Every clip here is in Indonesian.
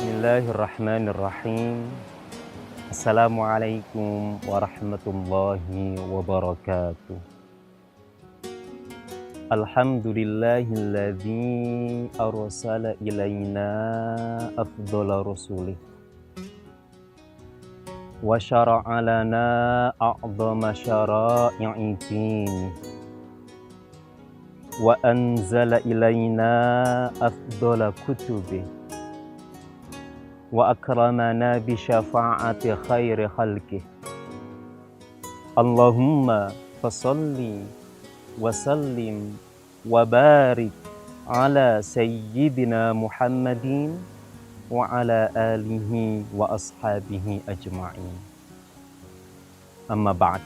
Bismillahirrahmanirrahim. Assalamualaikum warahmatullahi wabarakatuh. Alhamdulillahilladzi arsala ilaina afdhala rusulih wa syara'a lana a'dhama syara'i'id din wa anzala ilaina afdhala kutubih wa akramana bi syafa'ati khairi khalqih. Allahumma fasalli wa sallim wa barik ala sayyidina Muhammadin wa ala alihi wa ashabihi ajma'in. Amma ba'd.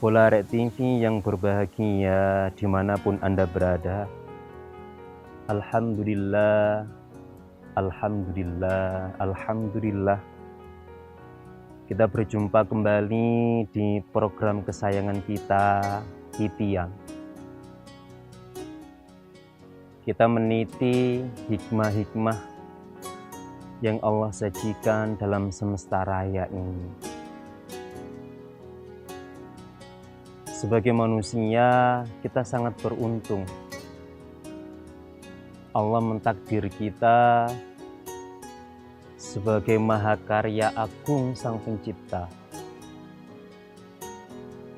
Polarek TV yang berbahagia dimanapun Anda berada, Alhamdulillah, Alhamdulillah, Alhamdulillah. Kita berjumpa kembali di program kesayangan kita, Titian. Kita meniti hikmah-hikmah yang Allah sajikan dalam semesta raya ini. Sebagai manusia, kita sangat beruntung. Allah mentakdir kita sebagai mahakarya agung Sang Pencipta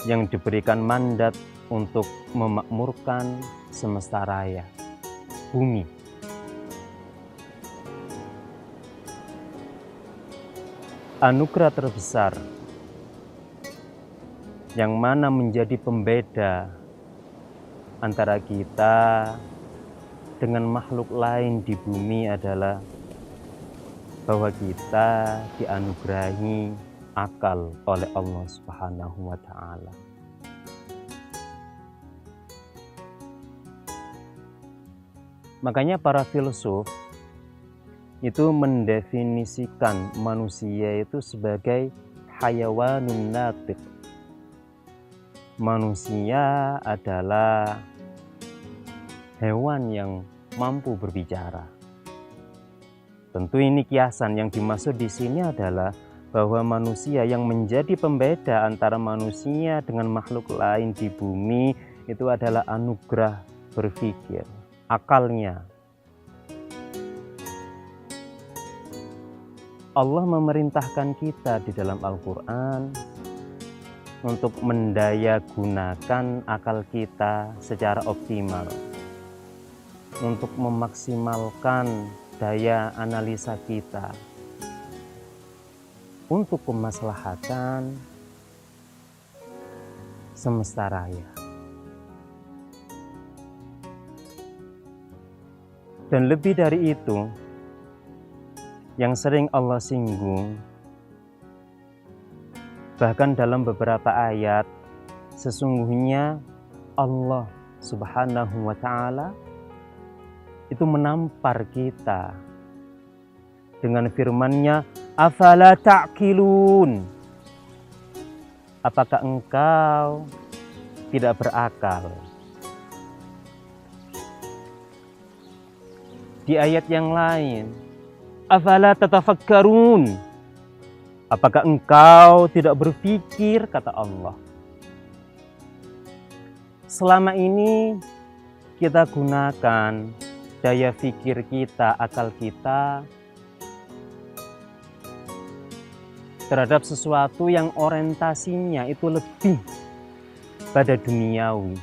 yang diberikan mandat untuk memakmurkan semesta raya, bumi. Anugerah terbesar yang mana menjadi pembeda antara kita dengan makhluk lain di bumi adalah bahwa kita dianugerahi akal oleh Allah Subhanahu wa Ta'ala. Makanya para filsuf itu mendefinisikan manusia itu sebagai hayawanun natiq. Manusia adalah hewan yang mampu berbicara. Tentu ini kiasan, yang dimaksud di sini adalah bahwa manusia yang menjadi pembeda antara manusia dengan makhluk lain di bumi itu adalah anugerah berpikir, akalnya. Allah memerintahkan kita di dalam Al-Quran untuk mendayagunakan akal kita secara optimal, untuk memaksimalkan daya analisa kita untuk kemaslahatan semesta raya. Dan lebih dari itu, yang sering Allah singgung, bahkan dalam beberapa ayat, sesungguhnya Allah Subhanahu wa Ta'ala itu menampar kita dengan firman-Nya, afala ta'qilun, apakah engkau tidak berakal? Di ayat yang lain, afala tatafakkarun, apakah engkau tidak berpikir, kata Allah. Selama ini kita gunakan daya pikir kita, akal kita terhadap sesuatu yang orientasinya itu lebih pada duniawi.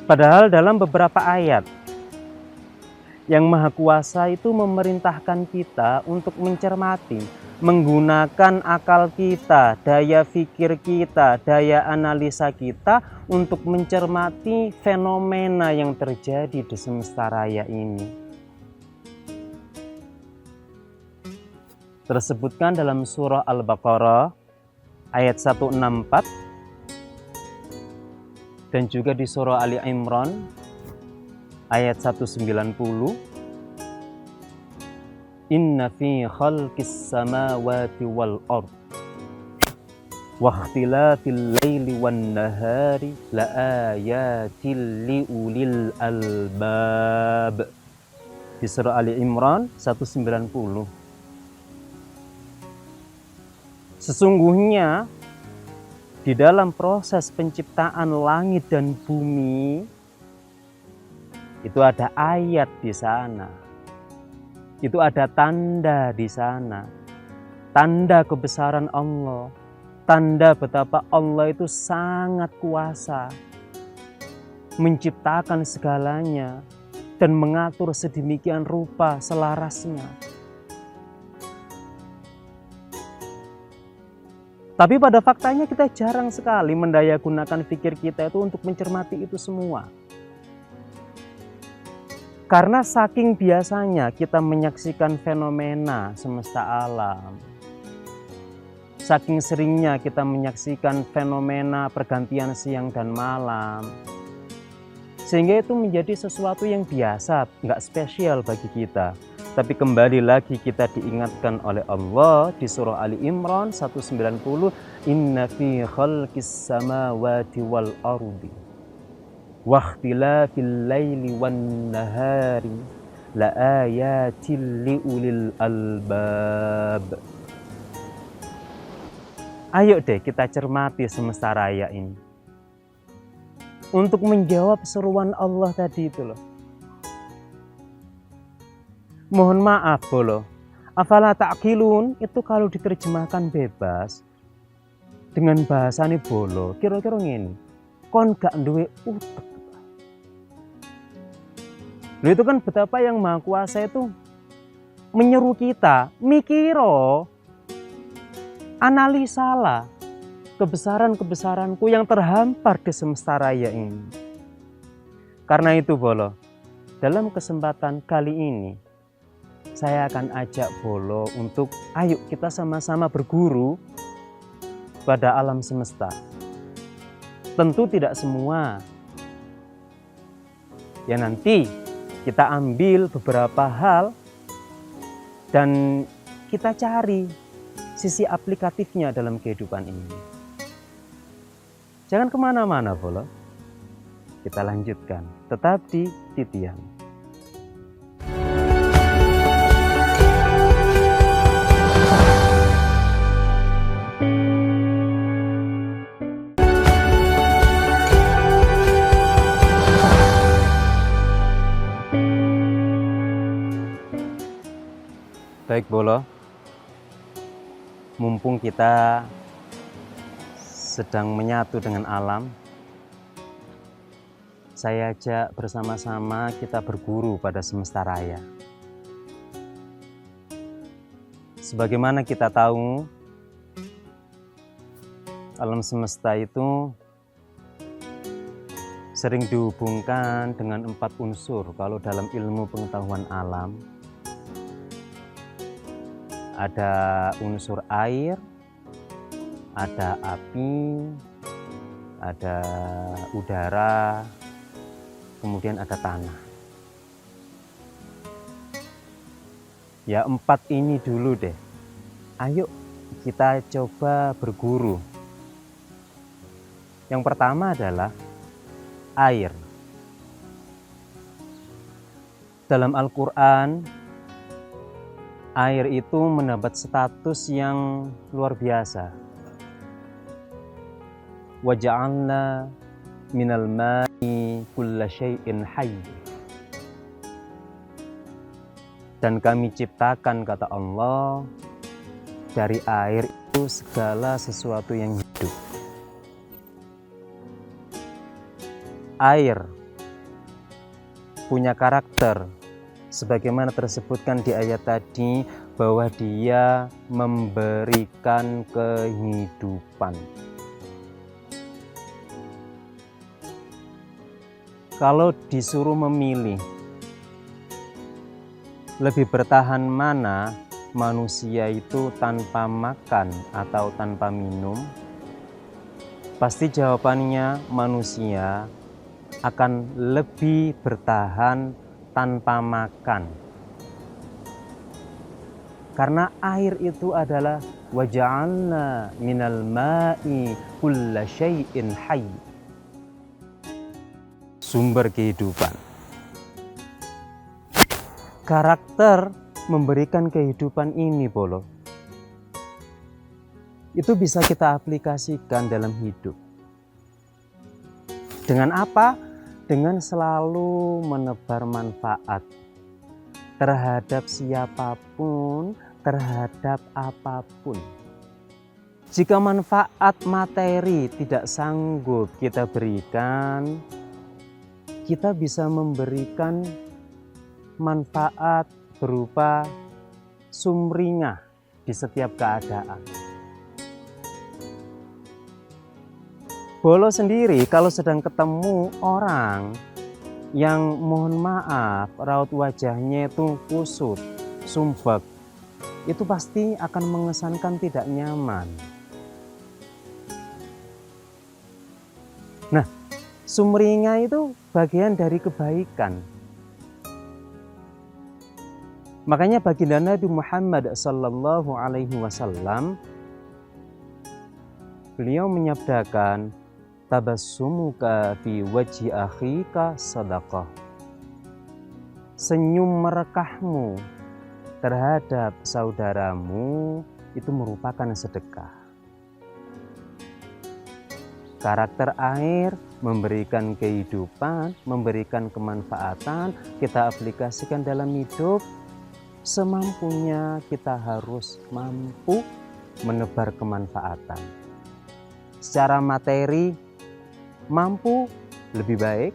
Padahal dalam beberapa ayat yang Maha Kuasa itu memerintahkan kita untuk mencermati, menggunakan akal kita, daya pikir kita, daya analisa kita untuk mencermati fenomena yang terjadi di semesta raya ini. Tersebutkan dalam surah Al-Baqarah ayat 164 dan juga di surah Ali Imran ayat 190. Inna fi khalqis samawati wal ard Wakhtilafil laili wan nahari laayatil liulil albab. Di surah Ali Imran 190. Sesungguhnya di dalam proses penciptaan langit dan bumi itu ada ayat di sana. Itu ada tanda di sana. Tanda kebesaran Allah. Tanda betapa Allah itu sangat kuasa menciptakan segalanya dan mengatur sedemikian rupa selarasnya. Tapi pada faktanya kita jarang sekali mendayagunakan pikir kita itu untuk mencermati itu semua. Karena saking biasanya kita menyaksikan fenomena semesta alam, saking seringnya kita menyaksikan fenomena pergantian siang dan malam, sehingga itu menjadi sesuatu yang biasa, nggak spesial bagi kita. Tapi kembali lagi kita diingatkan oleh Allah di surah Ali Imran 190, Inna fi khalqis samawati wal ardi wakhtilafil laili wan nahari laayatil liulil albab. Ayo deh kita cermati semesta raya ini untuk menjawab seruan Allah tadi itu loh. Mohon maaf bolo, afala ta'qilun itu kalau diterjemahkan bebas dengan bahasane bolo, kira-kira ngene, kon gak duwe utek. Loh, itu kan betapa yang Maha Kuasa itu menyeru kita, mikiro, analisalah kebesaran-kebesaranku yang terhampar di semesta raya ini. Karena itu bolo, dalam kesempatan kali ini saya akan ajak bolo untuk ayo kita sama-sama berguru pada alam semesta. Tentu tidak semua. Ya nanti kita ambil beberapa hal dan kita cari sisi aplikatifnya dalam kehidupan ini. Jangan kemana-mana bolo. Kita lanjutkan. Tetap di Titian. Baik bolo, mumpung kita sedang menyatu dengan alam, saya ajak bersama-sama kita berguru pada semesta raya. Sebagaimana kita tahu, alam semesta itu sering dihubungkan dengan 4 unsur kalau dalam ilmu pengetahuan alam. Ada unsur air, ada api, ada udara, kemudian ada tanah. Ya 4 ini dulu deh. Ayo kita coba berguru. Yang pertama adalah air. Dalam Al-Quran, air itu mendapat status yang luar biasa. Wa ja'alna minal ma'i kulla syai'in hayy. Dan kami ciptakan, kata Allah, dari air itu segala sesuatu yang hidup. Air punya karakter sebagaimana tersebutkan di ayat tadi, bahwa dia memberikan kehidupan. Kalau disuruh memilih lebih bertahan mana, manusia itu tanpa makan atau tanpa minum, pasti jawabannya manusia akan lebih bertahan tanpa makan. Karena air itu adalah waja'alna minal ma'i kulla syai'in hayy, sumber kehidupan. Karakter memberikan kehidupan ini, Bolo, itu bisa kita aplikasikan dalam hidup. Dengan apa? Dengan selalu menebar manfaat terhadap siapapun, terhadap apapun. Jika manfaat materi tidak sanggup kita berikan, kita bisa memberikan manfaat berupa sumringah di setiap keadaan. Bolo sendiri kalau sedang ketemu orang yang mohon maaf raut wajahnya itu kusut, sumpek, itu pasti akan mengesankan tidak nyaman. Nah, sumringah itu bagian dari kebaikan. Makanya baginda Nabi Muhammad SAW, beliau menyabdakan, tabassumuka fi wajhi akhika sadaqah. Senyum merekahmu terhadap saudaramu itu merupakan sedekah. Karakter air memberikan kehidupan, memberikan kemanfaatan, kita aplikasikan dalam hidup. Semampunya kita harus mampu menebar kemanfaatan. Secara materi mampu lebih baik,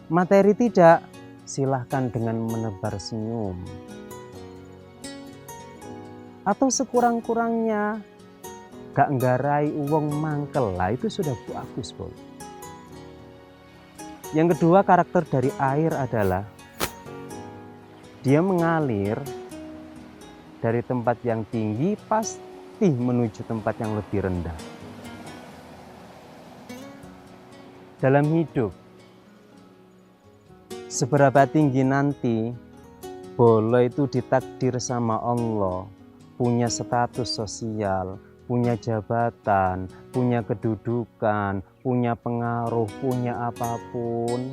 materi tidak, silahkan dengan menebar senyum. Atau sekurang-kurangnya gak nggarai uang mangkel lah, itu sudah bagus, Bol. Yang kedua, karakter dari air adalah dia mengalir dari tempat yang tinggi pasti menuju tempat yang lebih rendah. Dalam hidup, seberapa tinggi nanti Bolo itu ditakdir sama Allah, punya status sosial, punya jabatan, punya kedudukan, punya pengaruh, punya apapun,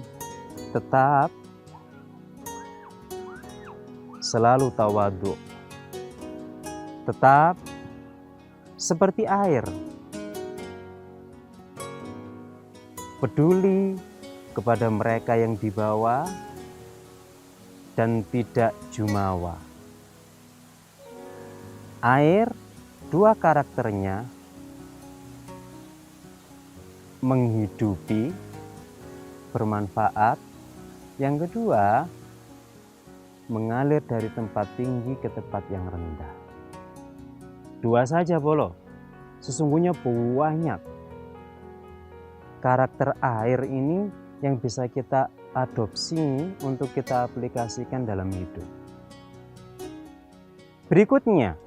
tetap selalu tawadhu, tetap seperti air, peduli kepada mereka yang di bawah dan tidak jumawa. Air, dua karakternya, menghidupi, bermanfaat. Yang kedua, mengalir dari tempat tinggi ke tempat yang rendah. Dua saja, Bolo. Sesungguhnya banyak karakter air ini yang bisa kita adopsi untuk kita aplikasikan dalam hidup. Berikutnya,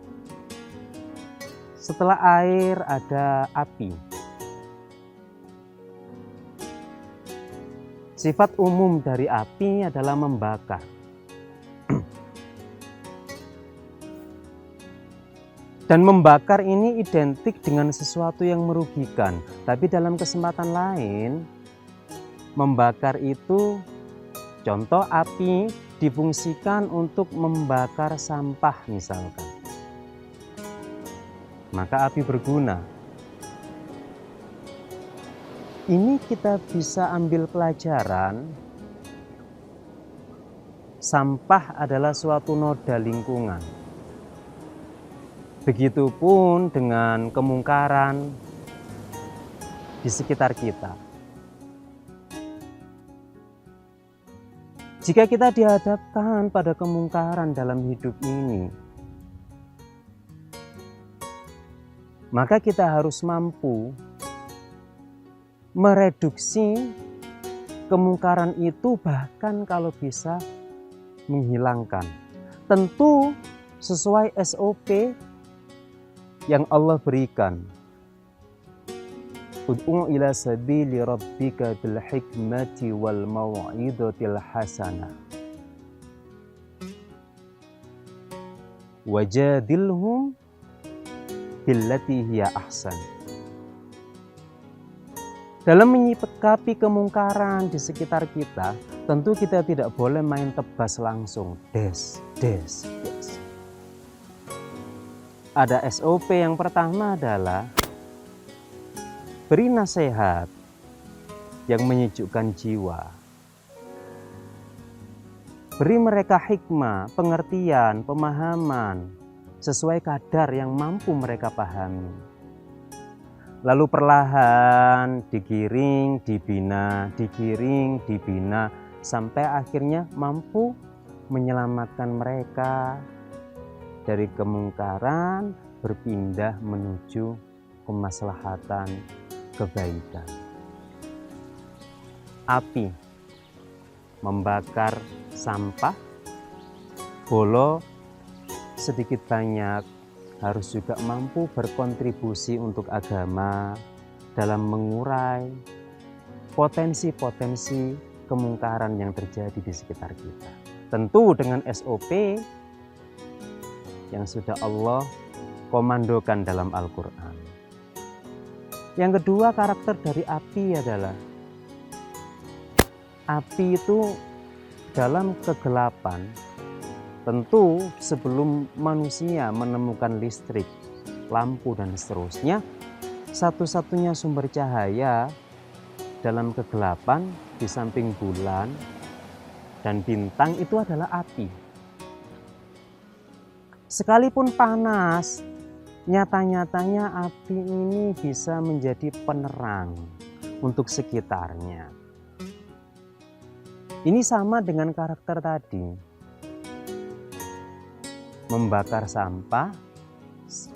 setelah air ada api. Sifat umum dari api adalah membakar. Dan membakar ini identik dengan sesuatu yang merugikan. Tapi dalam kesempatan lain, membakar itu, contoh api difungsikan untuk membakar sampah misalkan. Maka api berguna. Ini kita bisa ambil pelajaran. Sampah adalah suatu noda lingkungan. Begitupun dengan kemungkaran di sekitar kita. Jika kita dihadapkan pada kemungkaran dalam hidup ini, maka kita harus mampu mereduksi kemungkaran itu, bahkan kalau bisa menghilangkan. Tentu sesuai SOP yang Allah berikan. Ud'u ila sabili rabbika bil hikmati wal mau'izatil hasanah. wajadilhum billati hiya ahsan. Dalam menyikapi kemungkaran di sekitar kita, tentu kita tidak boleh main tebas langsung. Des. Ada SOP. Yang pertama adalah beri nasihat yang menyejukkan jiwa. Beri mereka hikmah, pengertian, pemahaman sesuai kadar yang mampu mereka pahami. Lalu perlahan digiring, dibina, sampai akhirnya mampu menyelamatkan mereka dari kemungkaran, berpindah menuju kemaslahatan, kebaikan. Api membakar sampah, bolo sedikit banyak harus juga mampu berkontribusi untuk agama dalam mengurai potensi-potensi kemungkaran yang terjadi di sekitar kita. Tentu dengan SOP yang sudah Allah komandokan dalam Al-Quran. Yang kedua, karakter dari api adalah api itu dalam kegelapan. Tentu sebelum manusia menemukan listrik, lampu dan seterusnya, satu-satunya sumber cahaya dalam kegelapan di samping bulan dan bintang itu adalah api. Sekalipun panas, nyata-nyatanya api ini bisa menjadi penerang untuk sekitarnya. Ini sama dengan karakter tadi. Membakar sampah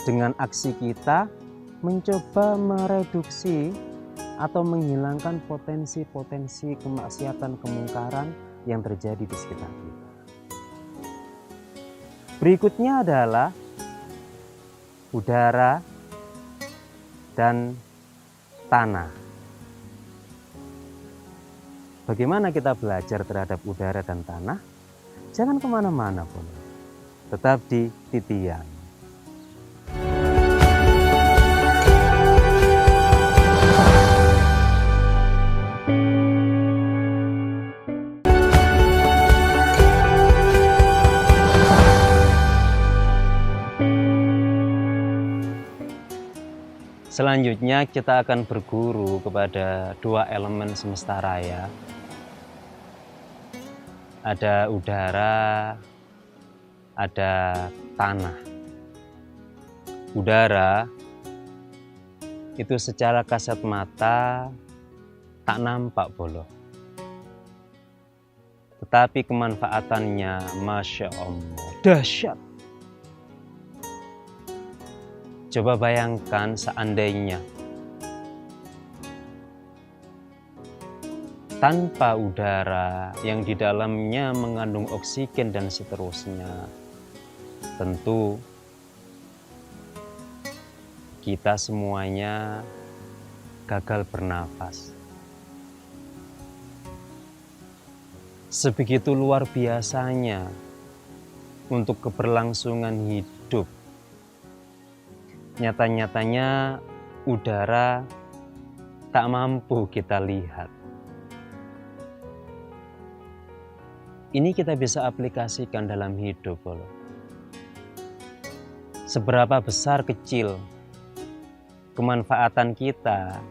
dengan aksi kita mencoba mereduksi atau menghilangkan potensi-potensi kemaksiatan, kemungkaran yang terjadi di sekitar kita. Berikutnya adalah udara dan tanah. Bagaimana kita belajar terhadap udara dan tanah? Jangan kemana-mana pun. Tetap di Titian. Selanjutnya kita akan berguru kepada dua elemen semesta raya. Ada udara, ada tanah. Udara itu secara kasat mata tak nampak boloh, tetapi kemanfaatannya Masya Allah dahsyat. Coba bayangkan seandainya tanpa udara yang di dalamnya mengandung oksigen dan seterusnya, tentu kita semuanya gagal bernafas. Sebegitu luar biasanya untuk keberlangsungan hidup. Nyata-nyatanya udara tak mampu kita lihat. Ini kita bisa aplikasikan dalam hidup loh. Seberapa besar kecil kemanfaatan kita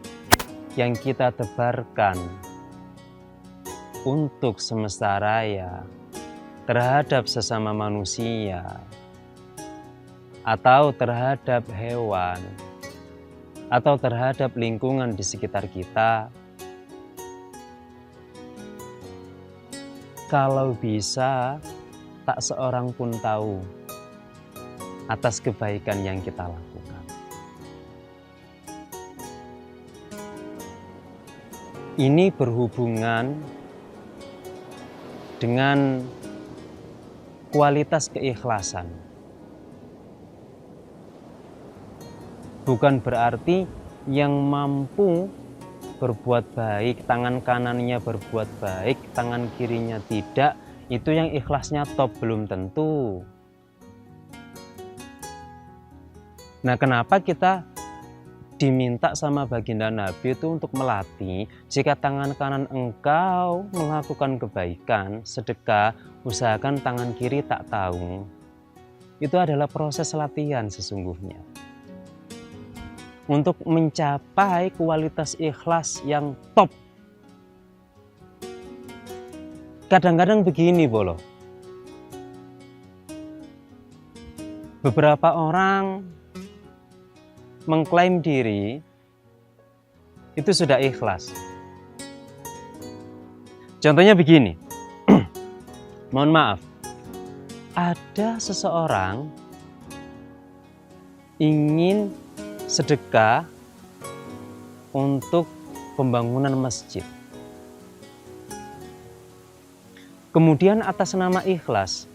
yang kita tebarkan untuk semesta raya terhadap sesama manusia atau terhadap hewan atau terhadap lingkungan di sekitar kita. Kalau bisa tak seorang pun tahu atas kebaikan yang kita lakukan. Ini berhubungan dengan kualitas keikhlasan. Bukan berarti yang mampu berbuat baik, tangan kanannya berbuat baik, tangan kirinya tidak, itu yang ikhlasnya top, belum tentu. Nah, kenapa kita diminta sama baginda Nabi itu untuk melatih, jika tangan kanan engkau melakukan kebaikan, sedekah, usahakan tangan kiri tak tahu. Itu adalah proses latihan sesungguhnya untuk mencapai kualitas ikhlas yang top. Kadang-kadang begini, Bolo. Beberapa orang mengklaim diri itu sudah ikhlas. Contohnya begini. Mohon maaf. Ada seseorang ingin sedekah untuk pembangunan masjid. Kemudian atas nama ikhlas,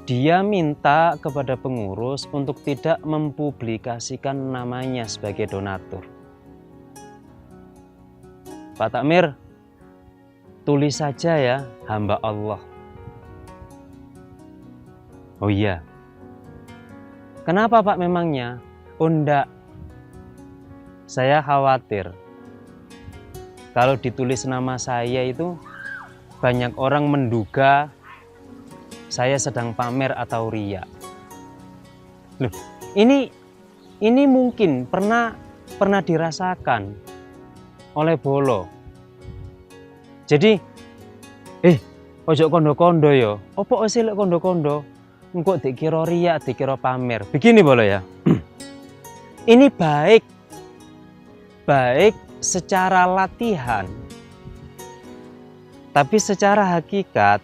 dia minta kepada pengurus untuk tidak mempublikasikan namanya sebagai donatur. Pak Takmir, tulis saja ya, hamba Allah. Oh iya. Kenapa Pak memangnya? Oh enggak. Saya khawatir kalau ditulis nama saya itu banyak orang menduga saya sedang pamer atau riya. Loh, ini mungkin pernah dirasakan oleh Bolo. Jadi, ojo kondo-kondo yo. Opo osilek kondo-kondo? Engko dikira riya, dikira pamer. Begini Bolo ya. Ini baik secara latihan. Tapi secara hakikat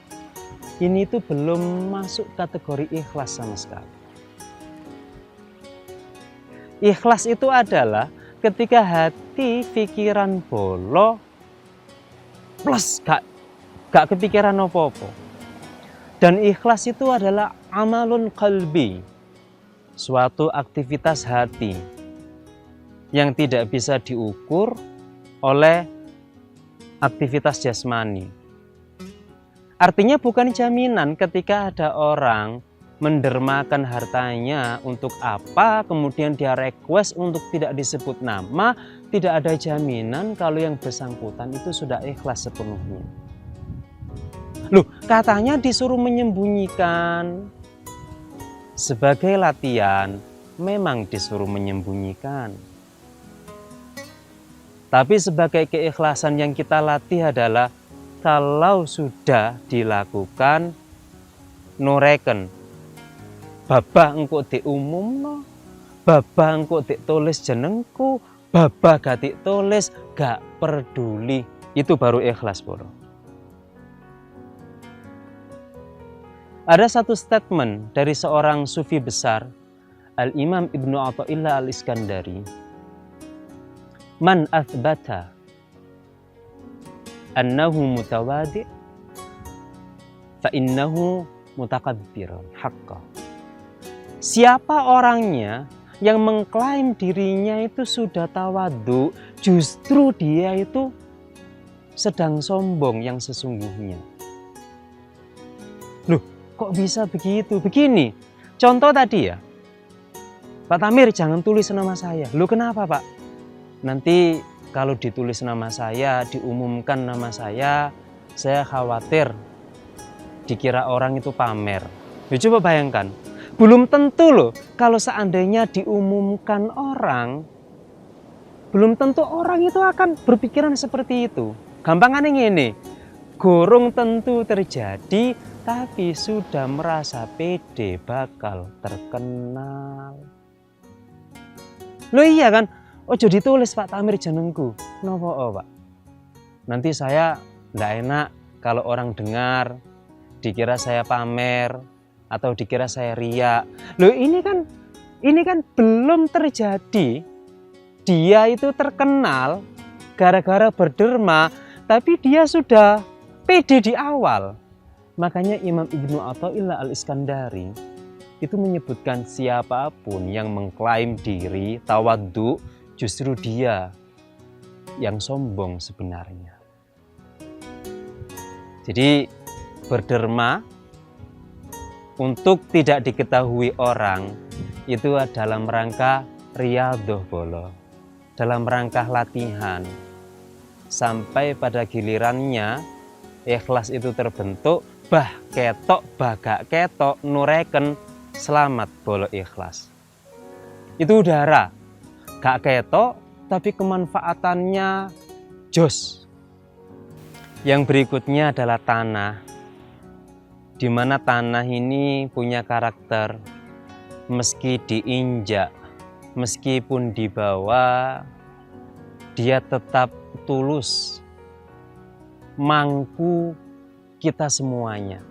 ini tuh belum masuk kategori ikhlas sama sekali. Ikhlas itu adalah ketika hati, pikiran Bolo plus gak kepikiran apa-apa. Dan ikhlas itu adalah amalun qalbi, suatu aktivitas hati yang tidak bisa diukur oleh aktivitas jasmani. Artinya bukan jaminan ketika ada orang mendermakan hartanya untuk apa, kemudian dia request untuk tidak disebut nama, tidak ada jaminan kalau yang bersangkutan itu sudah ikhlas sepenuhnya. Loh, katanya disuruh menyembunyikan. Sebagai latihan, memang disuruh menyembunyikan. Tapi sebagai keikhlasan yang kita latih adalah kalau sudah dilakukan noreken, babah engko diumumno, babah engko ditulis jenengku, babah gak ditulis, gak peduli. Itu baru ikhlas, Bro. Ada satu statement dari seorang sufi besar, Al-Imam Ibnu Athaillah Al-Iskandari. Man athbata annahu mutawadi' fa innahu mutakabbirun haqqa. Siapa orangnya yang mengklaim dirinya itu sudah tawadu, justru dia itu sedang sombong yang sesungguhnya. Loh, kok bisa begitu? Begini, contoh tadi ya, Pak Tamir jangan tulis nama saya. Loh kenapa Pak? Nanti kalau ditulis nama saya, diumumkan nama saya khawatir dikira orang itu pamer. Ya, coba bayangkan, belum tentu loh kalau seandainya diumumkan orang, belum tentu orang itu akan berpikiran seperti itu. Gampangannya ini, gorong tentu terjadi, tapi sudah merasa pede bakal terkenal. Loh iya kan? Ojo ditulis Pak Tamir jenengku. Napa Pak? Nanti saya ndak enak kalau orang dengar dikira saya pamer atau dikira saya riya. Loh ini kan belum terjadi. Dia itu terkenal gara-gara berderma, tapi dia sudah pede di awal. Makanya Imam Ibnu Athaillah Al-Iskandari itu menyebutkan siapapun yang mengklaim diri tawadhu, justru dia yang sombong sebenarnya. Jadi berderma untuk tidak diketahui orang, itu dalam rangka riyadhah bolo, dalam rangka latihan, sampai pada gilirannya ikhlas itu terbentuk, bah ketok bagak ketok nureken selamat bolo ikhlas. Itu udara, gak ketok tapi kemanfaatannya jos. Yang berikutnya adalah tanah, di mana tanah ini punya karakter, meski diinjak, meskipun dibawa, dia tetap tulus, mangku kita semuanya.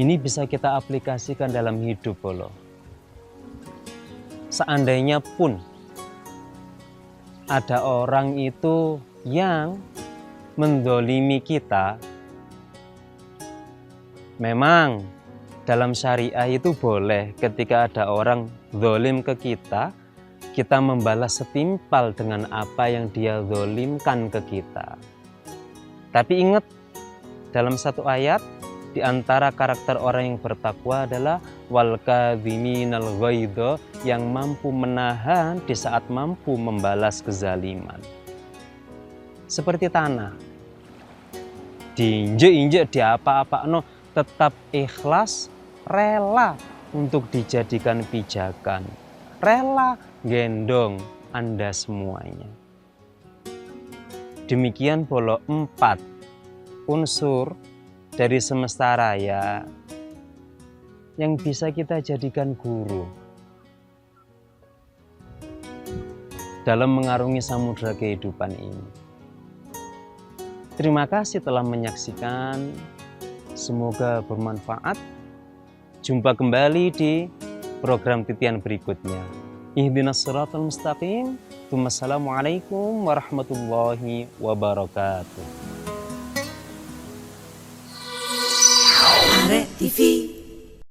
Ini bisa kita aplikasikan dalam hidup bolo. Seandainya pun ada orang itu yang mendolimi kita, memang dalam syariah itu boleh ketika ada orang zolim ke kita, kita membalas setimpal dengan apa yang dia zolimkan ke kita. Tapi ingat, dalam satu ayat, di antara karakter orang yang bertakwa adalah wal kadhiminal ghaidha, yang mampu menahan di saat mampu membalas kezaliman. Seperti tanah, diinjek-injek, diapa-apakno, tetap ikhlas, rela untuk dijadikan pijakan, rela gendong Anda semuanya. Demikian bolo 4 unsur dari semesta raya yang bisa kita jadikan guru dalam mengarungi samudra kehidupan ini. Terima kasih telah menyaksikan, semoga bermanfaat. Jumpa kembali di program titian berikutnya. Ihdinas siratal mustaqim. Wassalamualaikum warahmatullahi wabarakatuh. Arek TV